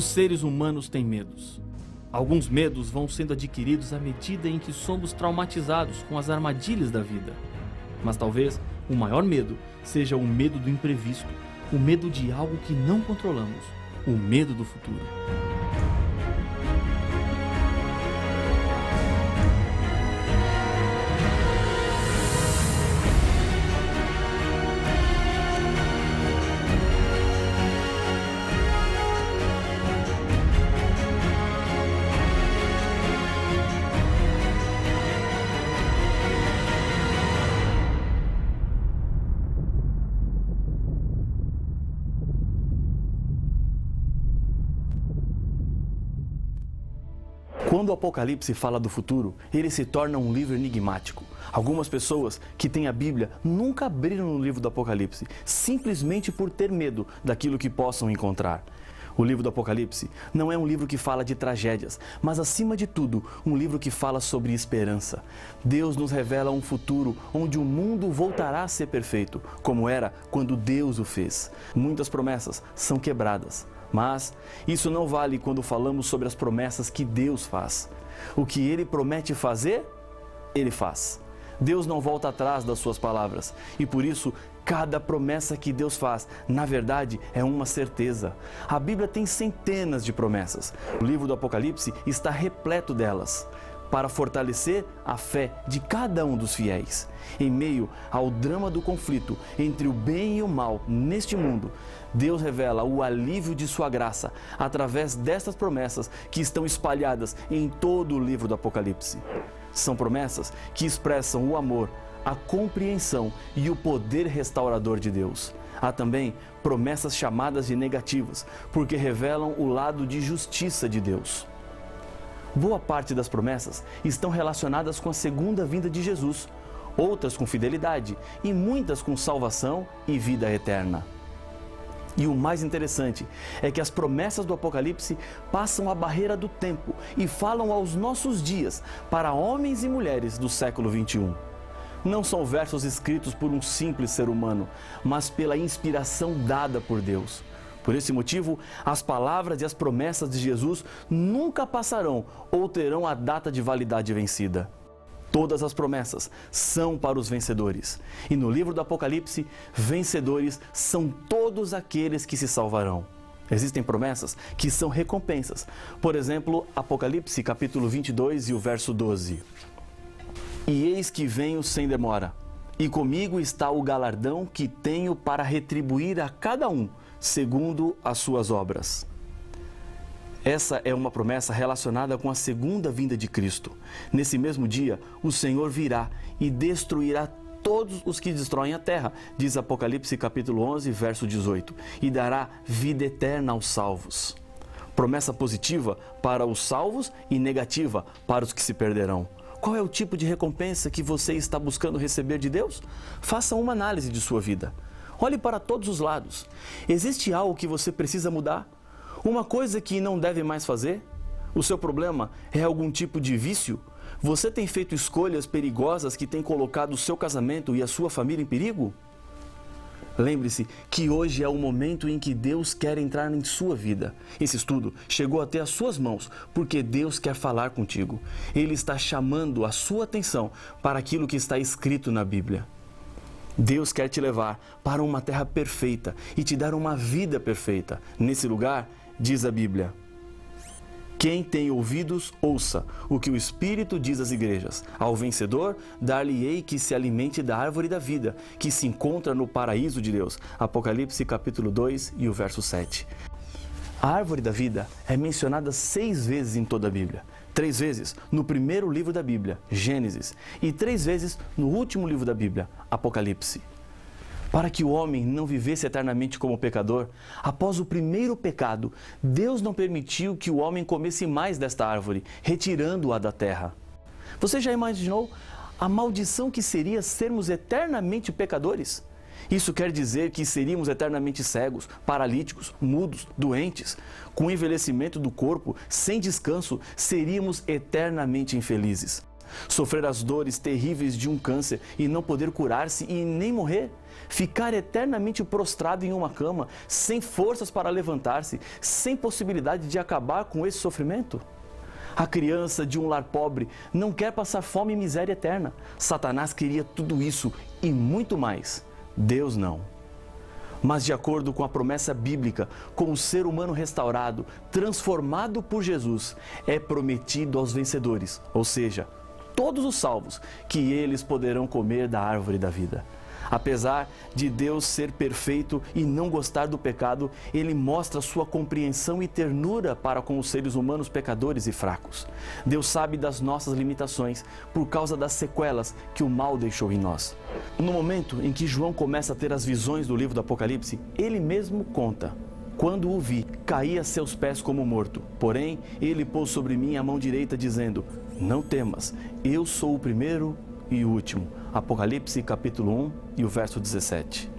Os seres humanos têm medos. Alguns medos vão sendo adquiridos à medida em que somos traumatizados com as armadilhas da vida. Mas talvez o maior medo seja o medo do imprevisto, o medo de algo que não controlamos, o medo do futuro. Quando o Apocalipse fala do futuro, ele se torna um livro enigmático. Algumas pessoas que têm a Bíblia nunca abriram no livro do Apocalipse, simplesmente por ter medo daquilo que possam encontrar. O livro do Apocalipse não é um livro que fala de tragédias, mas acima de tudo, um livro que fala sobre esperança. Deus nos revela um futuro onde o mundo voltará a ser perfeito, como era quando Deus o fez. Muitas promessas são quebradas. Mas isso não vale quando falamos sobre as promessas que Deus faz. O que Ele promete fazer, Ele faz. Deus não volta atrás das suas palavras e por isso cada promessa que Deus faz, na verdade, é uma certeza. A Bíblia tem centenas de promessas. O livro do Apocalipse está repleto delas, para fortalecer a fé de cada um dos fiéis. Em meio ao drama do conflito entre o bem e o mal neste mundo, Deus revela o alívio de sua graça através destas promessas que estão espalhadas em todo o livro do Apocalipse. São promessas que expressam o amor, a compreensão e o poder restaurador de Deus. Há também promessas chamadas de negativas, porque revelam o lado de justiça de Deus. Boa parte das promessas estão relacionadas com a segunda vinda de Jesus, outras com fidelidade e muitas com salvação e vida eterna. E o mais interessante é que as promessas do Apocalipse passam a barreira do tempo e falam aos nossos dias para homens e mulheres do século XXI. Não são versos escritos por um simples ser humano, mas pela inspiração dada por Deus. Por esse motivo, as palavras e as promessas de Jesus nunca passarão ou terão a data de validade vencida. Todas as promessas são para os vencedores. E no livro do Apocalipse, vencedores são todos aqueles que se salvarão. Existem promessas que são recompensas. Por exemplo, Apocalipse capítulo 22 e o verso 12. E eis que venho sem demora, e comigo está o galardão que tenho para retribuir a cada um, segundo as suas obras. Essa é uma promessa relacionada com a segunda vinda de Cristo. Nesse mesmo dia, o Senhor virá e destruirá todos os que destroem a terra, diz Apocalipse capítulo 11, verso 18, e dará vida eterna aos salvos. Promessa positiva para os salvos e negativa para os que se perderão. Qual é o tipo de recompensa que você está buscando receber de Deus? Faça uma análise de sua vida. Olhe para todos os lados. Existe algo que você precisa mudar? Uma coisa que não deve mais fazer? O seu problema é algum tipo de vício? Você tem feito escolhas perigosas que têm colocado o seu casamento e a sua família em perigo? Lembre-se que hoje é o momento em que Deus quer entrar em sua vida. Esse estudo chegou até as suas mãos porque Deus quer falar contigo. Ele está chamando a sua atenção para aquilo que está escrito na Bíblia. Deus quer te levar para uma terra perfeita e te dar uma vida perfeita. Nesse lugar, diz a Bíblia: quem tem ouvidos, ouça o que o Espírito diz às igrejas. Ao vencedor, dar-lhe-ei que se alimente da árvore da vida, que se encontra no paraíso de Deus. Apocalipse capítulo 2 e o verso 7. A árvore da vida é mencionada 6 vezes em toda a Bíblia. 3 vezes no primeiro livro da Bíblia, Gênesis, e 3 vezes no último livro da Bíblia, Apocalipse. Para que o homem não vivesse eternamente como pecador, após o primeiro pecado, Deus não permitiu que o homem comesse mais desta árvore, retirando-a da terra. Você já imaginou a maldição que seria sermos eternamente pecadores? Isso quer dizer que seríamos eternamente cegos, paralíticos, mudos, doentes. Com o envelhecimento do corpo, sem descanso, seríamos eternamente infelizes. Sofrer as dores terríveis de um câncer e não poder curar-se e nem morrer. Ficar eternamente prostrado em uma cama, sem forças para levantar-se, sem possibilidade de acabar com esse sofrimento? A criança de um lar pobre não quer passar fome e miséria eterna. Satanás queria tudo isso e muito mais. Deus não. Mas de acordo com a promessa bíblica, com o ser humano restaurado, transformado por Jesus, é prometido aos vencedores, ou seja, todos os salvos, que eles poderão comer da árvore da vida. Apesar de Deus ser perfeito e não gostar do pecado, Ele mostra sua compreensão e ternura para com os seres humanos pecadores e fracos. Deus sabe das nossas limitações por causa das sequelas que o mal deixou em nós. No momento em que João começa a ter as visões do livro do Apocalipse, ele mesmo conta: quando o vi, caí a seus pés como morto. Porém, ele pôs sobre mim a mão direita, dizendo: não temas, eu sou o primeiro e o último. Apocalipse capítulo 1 e o verso 17.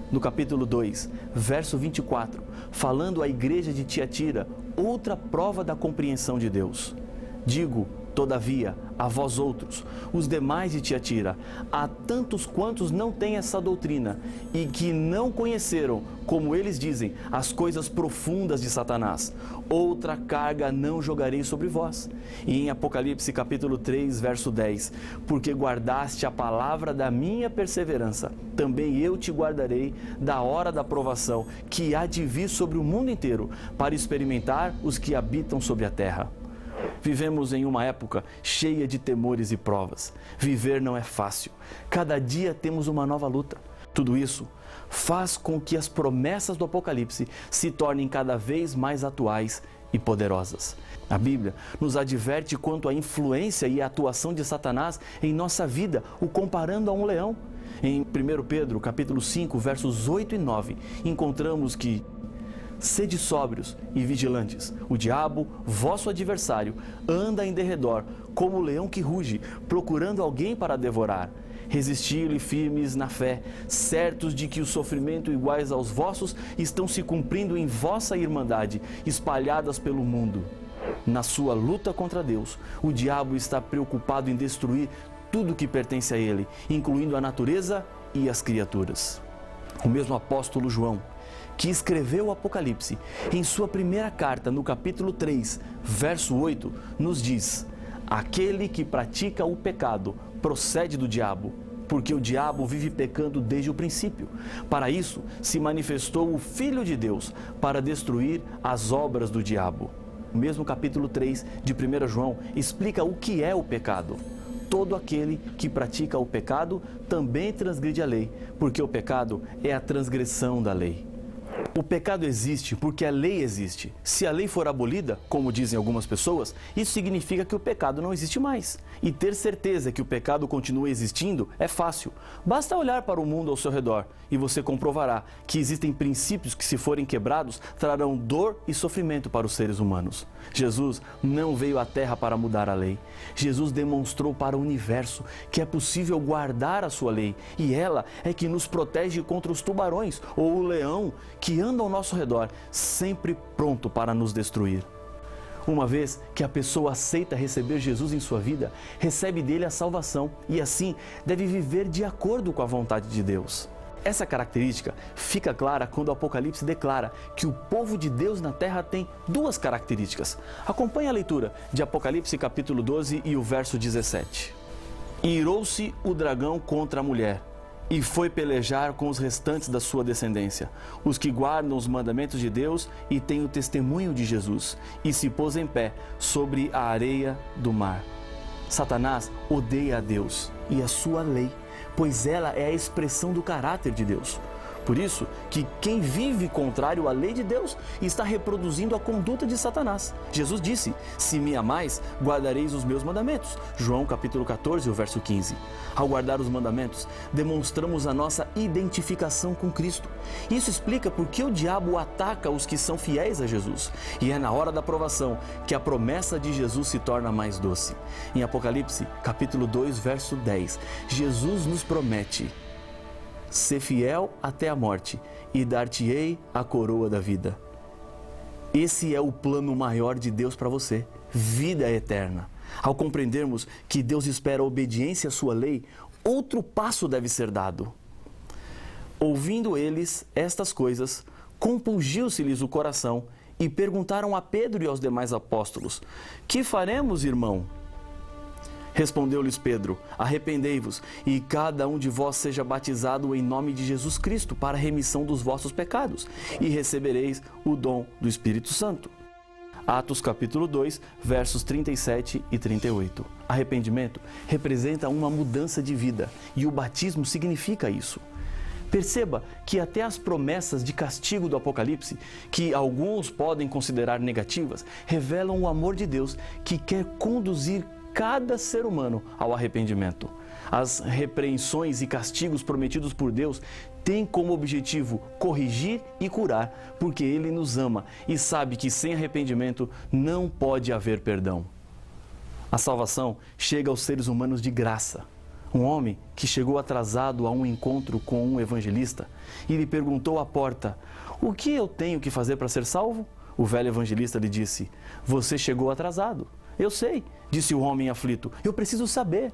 No capítulo 2, verso 24, falando à igreja de Tiatira, outra prova da compreensão de Deus. Digo, todavia, a vós outros, os demais de Tiatira, a tantos quantos não têm essa doutrina e que não conheceram, como eles dizem, as coisas profundas de Satanás, outra carga não jogarei sobre vós. E em Apocalipse capítulo 3, verso 10, porque guardaste a palavra da minha perseverança, também eu te guardarei da hora da provação, que há de vir sobre o mundo inteiro, para experimentar os que habitam sobre a terra. Vivemos em uma época cheia de temores e provas. Viver não é fácil. Cada dia temos uma nova luta. Tudo isso faz com que as promessas do Apocalipse se tornem cada vez mais atuais e poderosas. A Bíblia nos adverte quanto à influência e à atuação de Satanás em nossa vida, o comparando a um leão. Em 1 Pedro, capítulo 5, versos 8 e 9, encontramos que: sede sóbrios e vigilantes. O diabo, vosso adversário, anda em derredor, como o leão que ruge, procurando alguém para devorar. Resisti-lhe firmes na fé, certos de que os sofrimentos iguais aos vossos estão se cumprindo em vossa irmandade, espalhadas pelo mundo. Na sua luta contra Deus, o diabo está preocupado em destruir tudo que pertence a ele, incluindo a natureza e as criaturas. O mesmo apóstolo João, que escreveu o Apocalipse, em sua primeira carta, no capítulo 3, verso 8, nos diz: aquele que pratica o pecado procede do diabo, porque o diabo vive pecando desde o princípio. Para isso se manifestou o Filho de Deus, para destruir as obras do diabo. O mesmo capítulo 3 de 1 João explica o que é o pecado. Todo aquele que pratica o pecado também transgride a lei, porque o pecado é a transgressão da lei. O pecado existe porque a lei existe. Se a lei for abolida, como dizem algumas pessoas, isso significa que o pecado não existe mais. E ter certeza que o pecado continua existindo é fácil. Basta olhar para o mundo ao seu redor e você comprovará que existem princípios que, se forem quebrados, trarão dor e sofrimento para os seres humanos. Jesus não veio à Terra para mudar a lei. Jesus demonstrou para o universo que é possível guardar a sua lei, e ela é que nos protege contra os tubarões ou o leão que anda ao nosso redor, sempre pronto para nos destruir. Uma vez que a pessoa aceita receber Jesus em sua vida, recebe dele a salvação e assim deve viver de acordo com a vontade de Deus. Essa característica fica clara quando o Apocalipse declara que o povo de Deus na terra tem duas características. Acompanhe a leitura de Apocalipse capítulo 12 e o verso 17. Irou-se o dragão contra a mulher e foi pelejar com os restantes da sua descendência, os que guardam os mandamentos de Deus e têm o testemunho de Jesus, e se pôs em pé sobre a areia do mar. Satanás odeia a Deus e a sua lei, pois ela é a expressão do caráter de Deus. Por isso que quem vive contrário à lei de Deus está reproduzindo a conduta de Satanás. Jesus disse: se me amais, guardareis os meus mandamentos. João capítulo 14, o verso 15. Ao guardar os mandamentos, demonstramos a nossa identificação com Cristo. Isso explica por que o diabo ataca os que são fiéis a Jesus. E é na hora da provação que a promessa de Jesus se torna mais doce. Em Apocalipse capítulo 2, verso 10, Jesus nos promete: ser fiel até a morte, e dar-te-ei a coroa da vida. Esse é o plano maior de Deus para você, vida eterna. Ao compreendermos que Deus espera a obediência à sua lei, outro passo deve ser dado. Ouvindo eles estas coisas, compungiu-se-lhes o coração e perguntaram a Pedro e aos demais apóstolos: Que faremos, irmão? Respondeu-lhes Pedro: Arrependei-vos, e cada um de vós seja batizado em nome de Jesus Cristo para a remissão dos vossos pecados, e recebereis o dom do Espírito Santo. Atos capítulo 2, versos 37 e 38. Arrependimento representa uma mudança de vida, e o batismo significa isso. Perceba que até as promessas de castigo do Apocalipse, que alguns podem considerar negativas, revelam o amor de Deus que quer conduzir cada ser humano ao arrependimento. As repreensões e castigos prometidos por Deus têm como objetivo corrigir e curar, porque Ele nos ama e sabe que sem arrependimento não pode haver perdão. A salvação chega aos seres humanos de graça. Um homem que chegou atrasado a um encontro com um evangelista e lhe perguntou à porta: O que eu tenho que fazer para ser salvo? O velho evangelista lhe disse: Você chegou atrasado. Eu sei, disse o homem aflito. Eu preciso saber.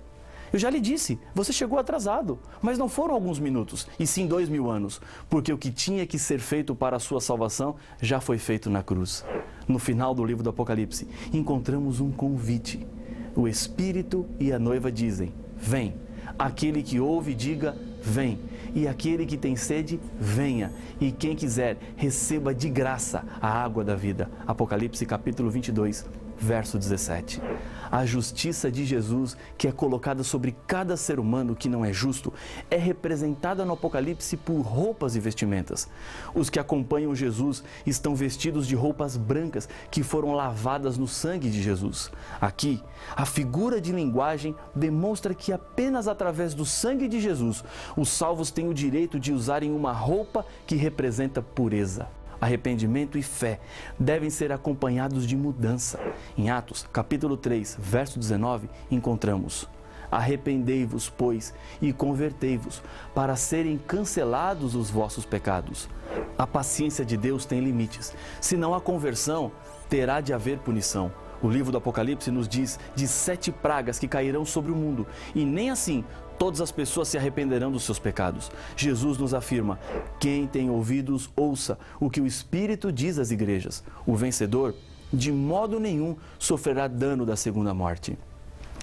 Eu já lhe disse, você chegou atrasado, mas não foram alguns minutos, e sim 2000 anos, porque o que tinha que ser feito para a sua salvação já foi feito na cruz. No final do livro do Apocalipse, encontramos um convite. O Espírito e a noiva dizem: Vem. Aquele que ouve, diga: Vem. E aquele que tem sede, venha. E quem quiser, receba de graça a água da vida. Apocalipse capítulo 22, verso 17. A justiça de Jesus, que é colocada sobre cada ser humano que não é justo, é representada no Apocalipse por roupas e vestimentas. Os que acompanham Jesus estão vestidos de roupas brancas que foram lavadas no sangue de Jesus. Aqui, a figura de linguagem demonstra que apenas através do sangue de Jesus, os salvos têm o direito de usarem uma roupa que representa pureza. Arrependimento e fé devem ser acompanhados de mudança. Em Atos, capítulo 3, verso 19, encontramos: Arrependei-vos, pois, e convertei-vos, para serem cancelados os vossos pecados. A paciência de Deus tem limites. Se não há conversão, terá de haver punição. O livro do Apocalipse nos diz de 7 pragas que cairão sobre o mundo, e nem assim todas as pessoas se arrependerão dos seus pecados. Jesus nos afirma: quem tem ouvidos, ouça o que o Espírito diz às igrejas. O vencedor, de modo nenhum, sofrerá dano da segunda morte.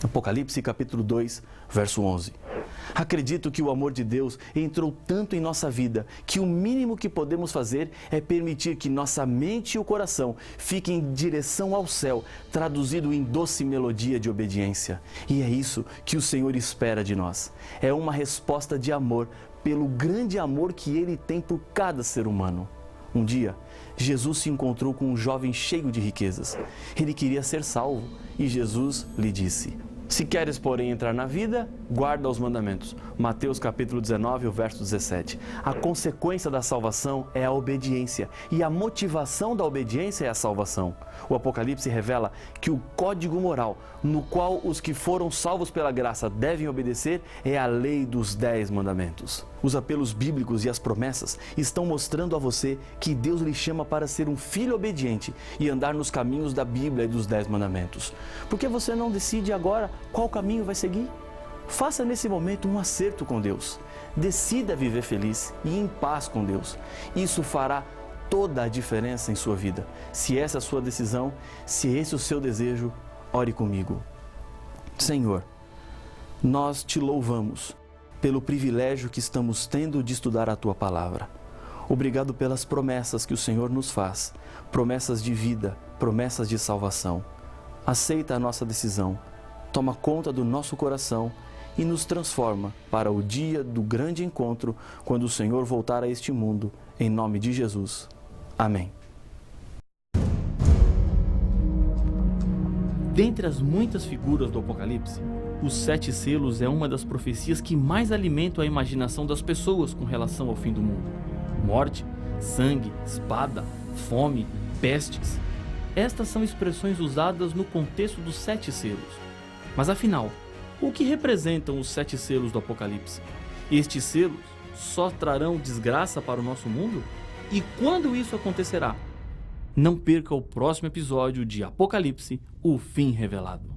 Apocalipse capítulo 2, verso 11. Acredito que o amor de Deus entrou tanto em nossa vida que o mínimo que podemos fazer é permitir que nossa mente e o coração fiquem em direção ao céu, traduzido em doce melodia de obediência. E é isso que o Senhor espera de nós. É uma resposta de amor pelo grande amor que Ele tem por cada ser humano. Um dia, Jesus se encontrou com um jovem cheio de riquezas. Ele queria ser salvo e Jesus lhe disse: Se queres, porém, entrar na vida, guarda os mandamentos. Mateus capítulo 19, o verso 17. A consequência da salvação é a obediência, e a motivação da obediência é a salvação. O Apocalipse revela que o código moral no qual os que foram salvos pela graça devem obedecer é a lei dos 10 mandamentos. Os apelos bíblicos e as promessas estão mostrando a você que Deus lhe chama para ser um filho obediente e andar nos caminhos da Bíblia e dos 10 mandamentos. Por que você não decide agora qual caminho vai seguir? Faça nesse momento um acerto com Deus. Decida viver feliz e em paz com Deus. Isso fará toda a diferença em sua vida. Se essa é a sua decisão, se esse é o seu desejo, ore comigo. Senhor, nós te louvamos pelo privilégio que estamos tendo de estudar a Tua Palavra. Obrigado pelas promessas que o Senhor nos faz, promessas de vida, promessas de salvação. Aceita a nossa decisão, toma conta do nosso coração e nos transforma para o dia do grande encontro, quando o Senhor voltar a este mundo, em nome de Jesus. Amém. Dentre as muitas figuras do Apocalipse, os 7 selos é uma das profecias que mais alimentam a imaginação das pessoas com relação ao fim do mundo. Morte, sangue, espada, fome, pestes. Estas são expressões usadas no contexto dos 7 selos. Mas afinal, o que representam os 7 selos do Apocalipse? Estes selos só trarão desgraça para o nosso mundo? E quando isso acontecerá? Não perca o próximo episódio de Apocalipse, o fim revelado.